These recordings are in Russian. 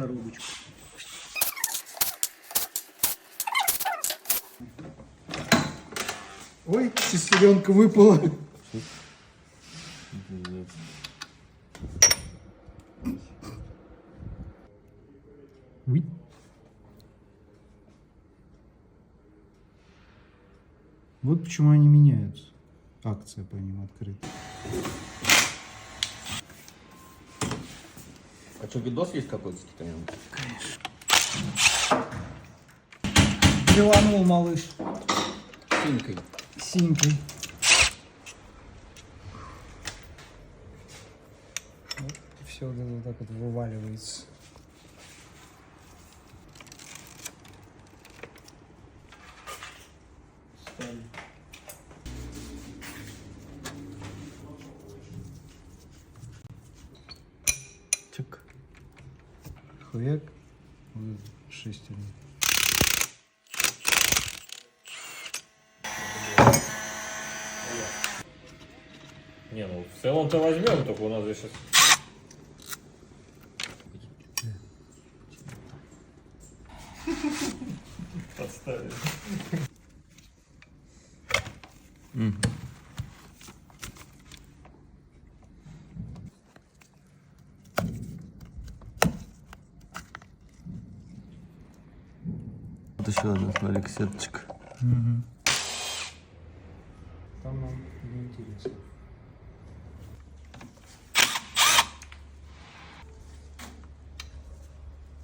коробочку. Ой, сестренка выпала. Ой. Вот почему они меняются. Акция по ним открыта. А что, видос есть какой-то с китаем? Конечно. Блеванул малыш. Синькой. Синькой. Вот, все вот так вот вываливается. Стали. Чик. Хуяк. Вот шестерни. Не, ну в целом-то возьмем, только у нас здесь сейчас... Подставили. Вот еще одна, смотри, кассеточка. Угу. Там нам не интересно.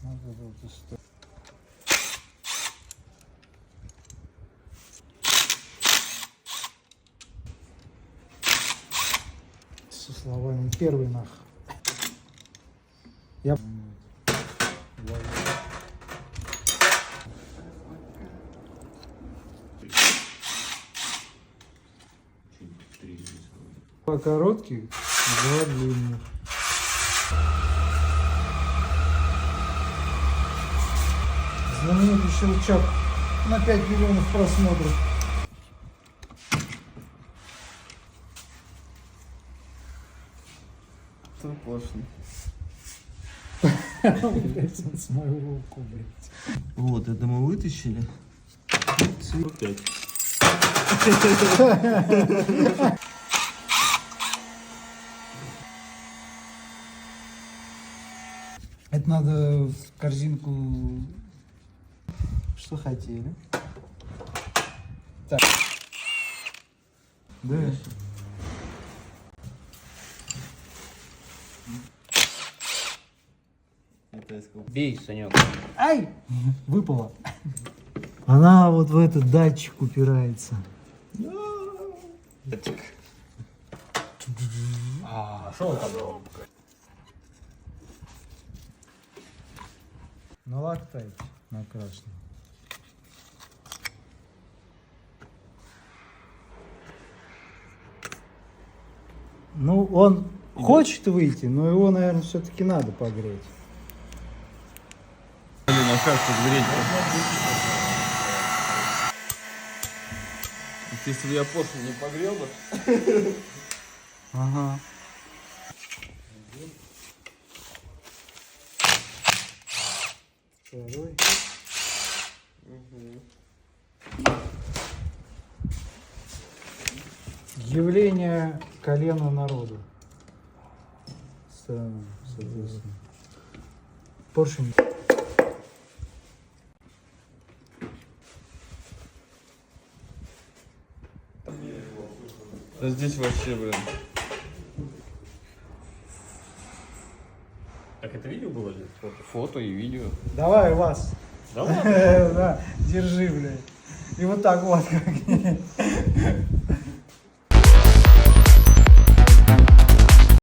Вот это вот история. Со словами первый нах. Я... Два коротких, два длинных. Знаменитый щелчок на 5 миллионов просмотров. Это классно. Блять, он с мою руку, блять. Вот, это мы вытащили. 5. Это надо в корзинку. Что хотели? Так. Да. Бей, Санек. Ай! Выпала. Она вот в этот датчик упирается. Датчик. А что он там был? На лактайте, на красном. Ну, он хочет выйти, но его, наверное, все-таки надо погреть. Блин, а как подгреть? Если бы я после не погрел бы. Ага. Второй. Явление колена народа. Странно, соответственно. Поршень. Да здесь вообще, блин. Так это видео было или фото? Фото и видео. Давай, вас. Да ладно? Да, держи, блядь. И вот так вот как.